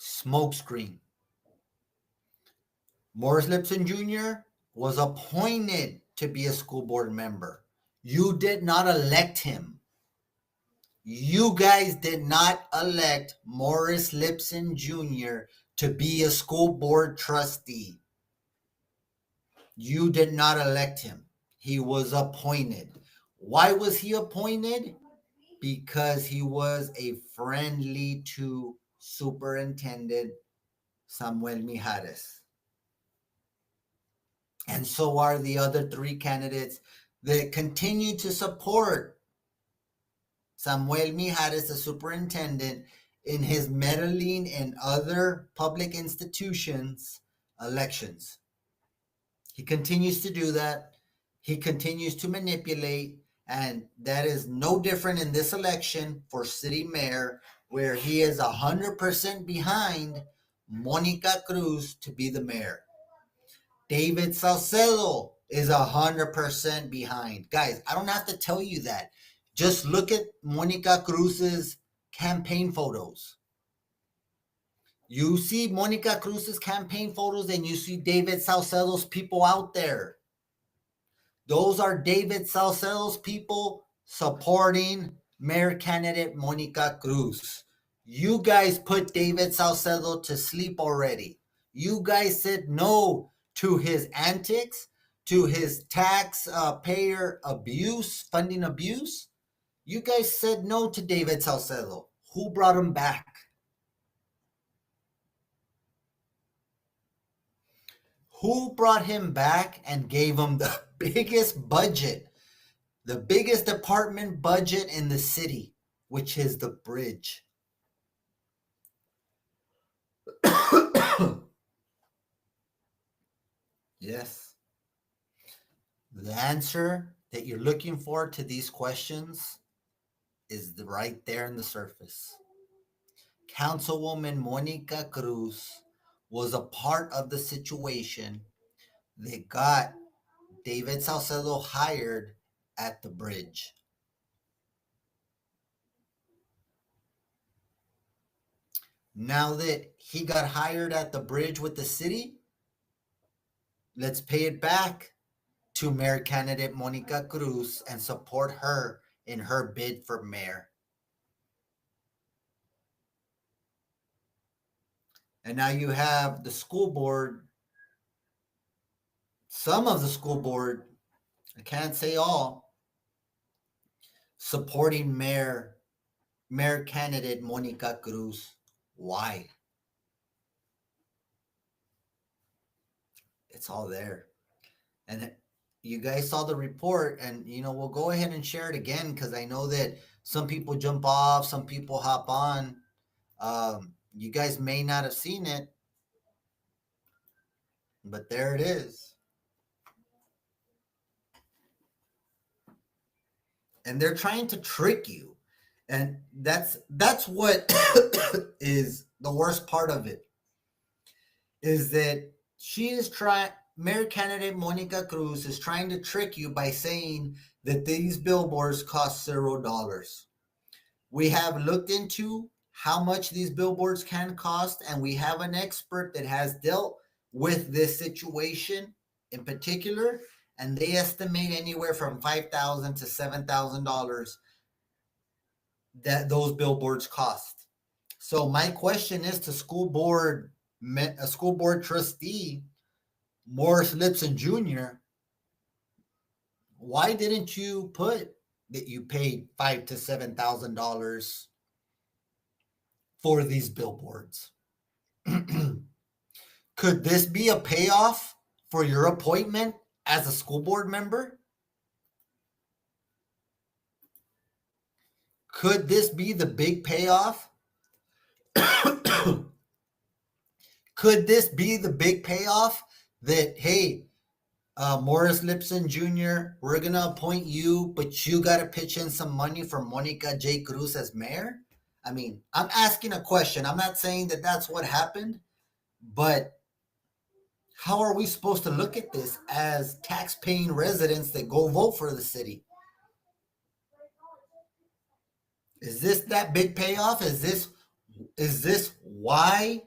Smokescreen. Morris Lipson Jr. was appointed to be a school board member. You did not elect him. You guys did not elect Morris Lipson Jr. to be a school board trustee. You did not elect him. He was appointed. Why was he appointed? Because he was a friendly to Superintendent Samuel Mijares. And so are the other three candidates that continue to support Samuel Mijares, the superintendent, in his meddling in other public institutions' elections. He continues to do that. He continues to manipulate, and that is no different in this election for city mayor, where he is 100% behind Monica Cruz to be the mayor. David Salcedo is 100% behind. Guys, I don't have to tell you that. Just look at Monica Cruz's campaign photos. You see Monica Cruz's campaign photos and you see David Salcedo's people out there. Those are David Salcedo's people supporting mayor candidate Monica Cruz. You guys put David Salcedo to sleep already. You guys said no to his antics, to his taxpayer abuse, funding abuse. You guys said no to David Salcedo. Who brought him back? Who brought him back and gave him the biggest budget, the biggest department budget in the city, which is the bridge? Yes. The answer that you're looking for to these questions is right there in the surface. Councilwoman Monica Cruz was a part of the situation that got David Salcedo hired at the bridge. Now that he got hired at the bridge with the city, let's pay it back to mayor candidate Monica Cruz and support her in her bid for mayor. And now you have the school board, some of the school board, I can't say all, supporting mayor candidate Monica Cruz. Why? It's all there. And you guys saw the report, and we'll go ahead and share it again because I know that some people jump off, some people hop on. You guys may not have seen it, but there it is. And they're trying to trick you. And that's what is the worst part of it, is that Mayor candidate Monica Cruz is trying to trick you by saying that these billboards cost $0. We have looked into how much these billboards can cost, and we have an expert that has dealt with this situation in particular, and they estimate anywhere from $5,000 to $7,000 that those billboards cost. So my question is to a school board trustee, Morris Lipson Jr., why didn't you put that you paid $5,000 to $7,000 for these billboards? Could this be a payoff for your appointment as a school board member? Could this be the big payoff? Could this be the big payoff that, hey, Morris Lipson Jr., we're going to appoint you, but you got to pitch in some money for Monica J. Cruz as mayor? I mean, I'm asking a question. I'm not saying that that's what happened, but how are we supposed to look at this as tax-paying residents that go vote for the city? Is this that big payoff? Is this why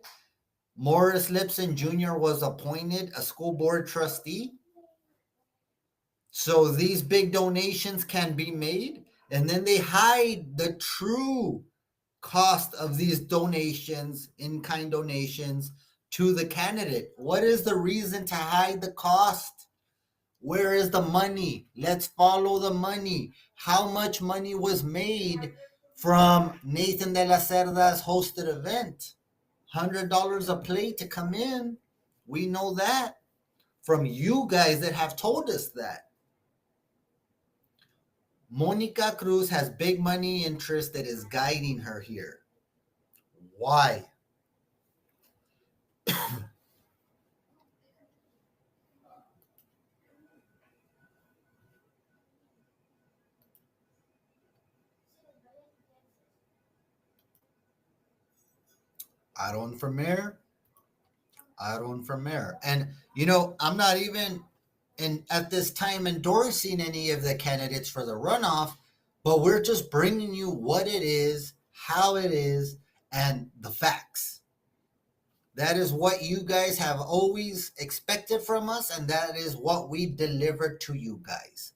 Morris Lipson Jr. was appointed a school board trustee? So these big donations can be made, and then they hide the true cost of these donations, in-kind donations, to the candidate. What is the reason to hide the cost? Where is the money? Let's follow the money. How much money was made from Nathan de la Cerda's hosted event? $100 a plate to come in. We know that from you guys that have told us that. Monica Cruz has big money interest that is guiding her here. Why? I don't for mayor. I don't for mayor. And I'm not even at this time endorsing any of the candidates for the runoff, but we're just bringing you what it is, how it is, and the facts. That is what you guys have always expected from us, and that is what we deliver to you guys.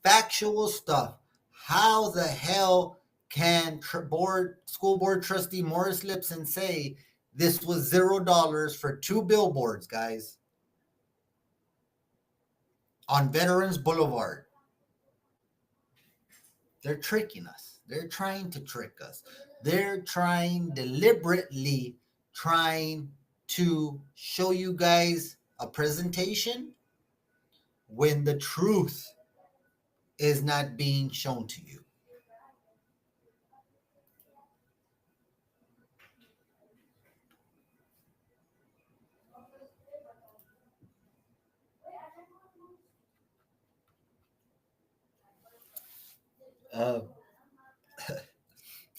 Factual stuff. How the hell can school board trustee Morris Lipson say this was $0 for 2 billboards, guys, on Veterans Boulevard? They're tricking us. They're trying to trick us. They're deliberately trying to show you guys a presentation when the truth is not being shown to you.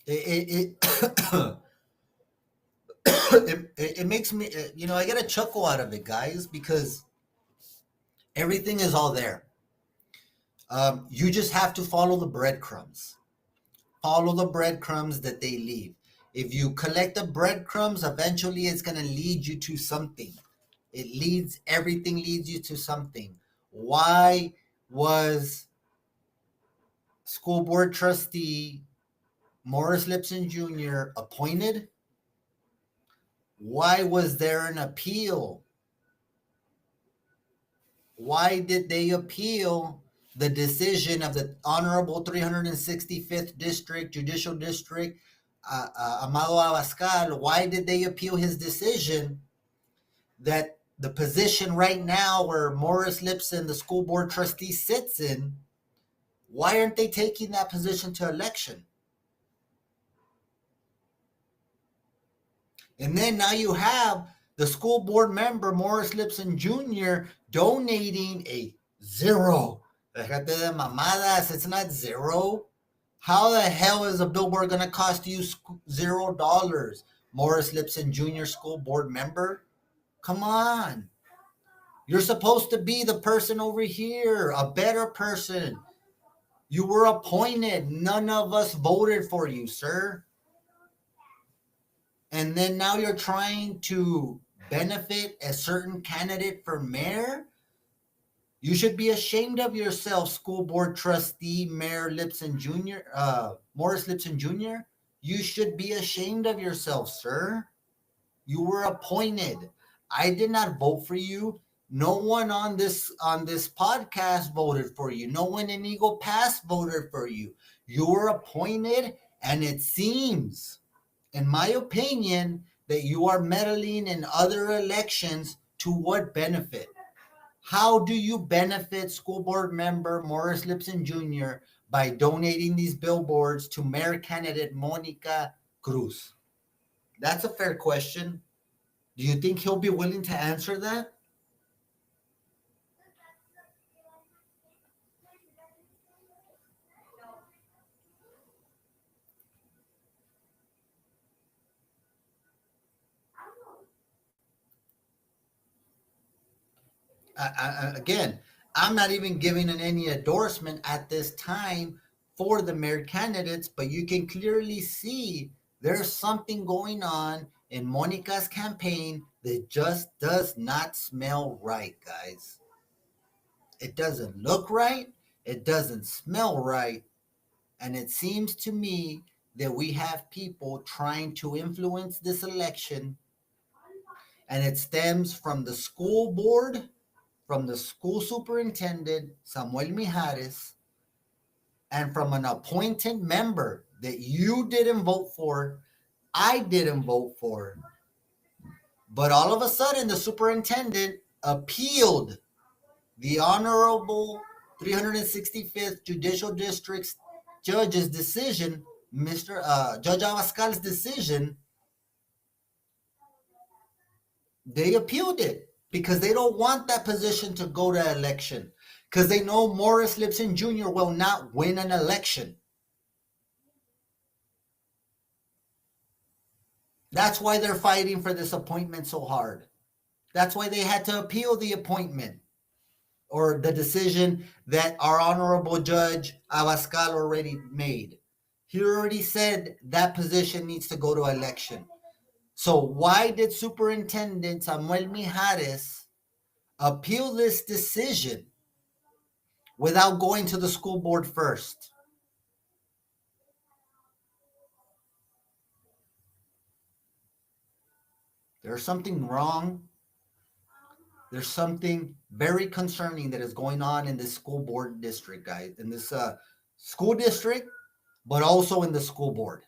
It it makes me, I get a chuckle out of it, guys, because everything is all there. You just have to follow the breadcrumbs. Follow the breadcrumbs that they leave. If you collect the breadcrumbs, eventually it's going to lead you to something. Everything leads you to something. Why was school board trustee Morris Lipson Jr. appointed? Why was there an appeal? Why did they appeal the decision of the Honorable 365th District, Judicial District, Amado Abascal? Why did they appeal his decision that the position right now where Morris Lipson, the school board trustee, sits in? Why aren't they taking that position to election? And then now you have the school board member, Morris Lipson Jr., donating a zero. Déjate de mamadas. It's not zero. How the hell is a billboard going to cost you $0? Morris Lipson Jr., school board member? Come on. You're supposed to be the person over here, a better person. You were appointed. None of us voted for you, sir. And then now you're trying to benefit a certain candidate for mayor? You should be ashamed of yourself, school board trustee Mayor Lipson Jr., Morris Lipson Jr. You should be ashamed of yourself, sir. You were appointed. I did not vote for you. No one on this podcast voted for you. No one in Eagle Pass voted for you. You were appointed, and it seems, in my opinion, that you are meddling in other elections. To what benefit? How do you benefit school board member Morris Lipson Jr. by donating these billboards to mayor candidate Monica Cruz? That's a fair question. Do you think he'll be willing to answer that? Again, I'm not even giving any endorsement at this time for the mayor candidates, but you can clearly see there's something going on in Monica's campaign that just does not smell right, guys. It doesn't look right, it doesn't smell right, and it seems to me that we have people trying to influence this election, and it stems from the school board, from the school superintendent, Samuel Mijares, and from an appointed member that you didn't vote for, I didn't vote for. But all of a sudden, the superintendent appealed the Honorable 365th Judicial District's judge's decision, Mr. Judge Abascal's decision. They appealed it because they don't want that position to go to election, because they know Morris Lipson Jr. will not win an election. That's why they're fighting for this appointment so hard. That's why they had to appeal the appointment or the decision that our Honorable Judge Abascal already made. He already said that position needs to go to election. So why did Superintendent Samuel Mijares appeal this decision without going to the school board first? There's something wrong. There's something very concerning that is going on in this school board district, guys, in this school district, but also in the school board.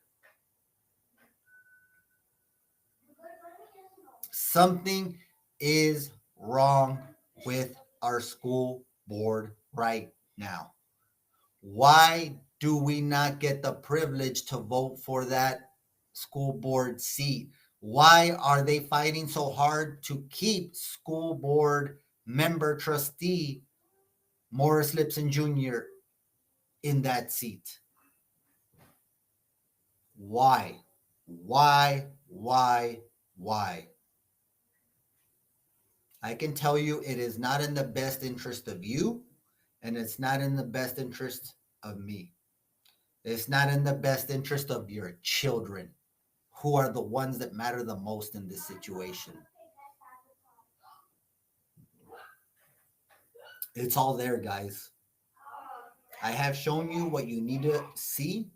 Something is wrong with our school board right now. Why do we not get the privilege to vote for that school board seat? Why are they fighting so hard to keep school board member trustee Morris Lipson Jr. in that seat? Why? Why? Why? Why? I can tell you it is not in the best interest of you, and it's not in the best interest of me. It's not in the best interest of your children, who are the ones that matter the most in this situation. It's all there, guys. I have shown you what you need to see.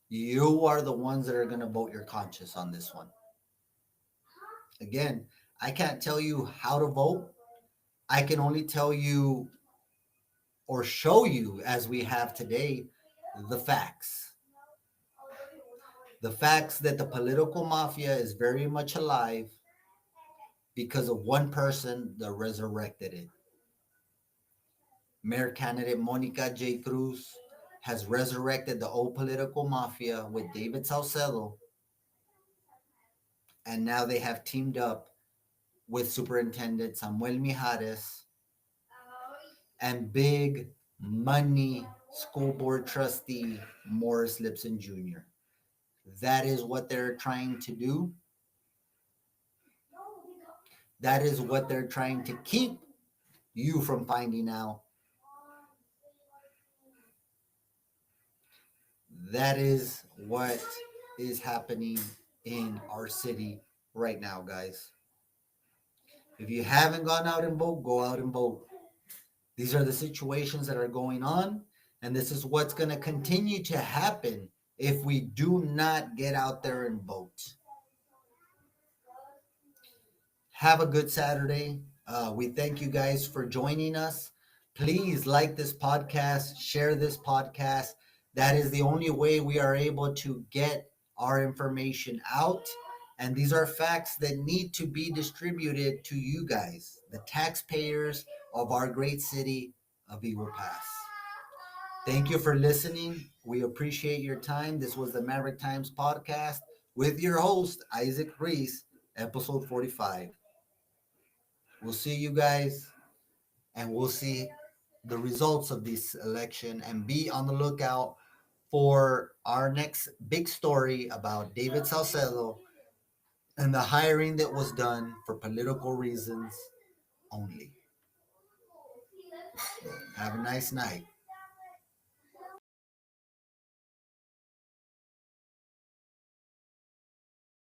You are the ones that are going to vote your conscience on this one. Again, I can't tell you how to vote. I can only tell you or show you, as we have today, the facts. The facts that the political mafia is very much alive because of one person that resurrected it. Mayor candidate Monica J. Cruz has resurrected the old political mafia with David Salcedo, and now they have teamed up with Superintendent Samuel Mijares and big money school board trustee Morris Lipson Jr. That is what they're trying to do. That is what they're trying to keep you from finding out. That is what is happening in our city right now, guys. If you haven't gone out and vote, go out and vote. These are the situations that are going on, and this is what's going to continue to happen if we do not get out there and vote. Have a good Saturday. We thank you guys for joining us. Please like this podcast, share this podcast. That is the only way we are able to get our information out. And these are facts that need to be distributed to you guys, the taxpayers of our great city of Eagle Pass. Thank you for listening. We appreciate your time. This was the Maverick Times podcast with your host, Isaac Reese, episode 45. We'll see you guys, and we'll see the results of this election, and be on the lookout for our next big story about David Salcedo and the hiring that was done for political reasons only. Have a nice night.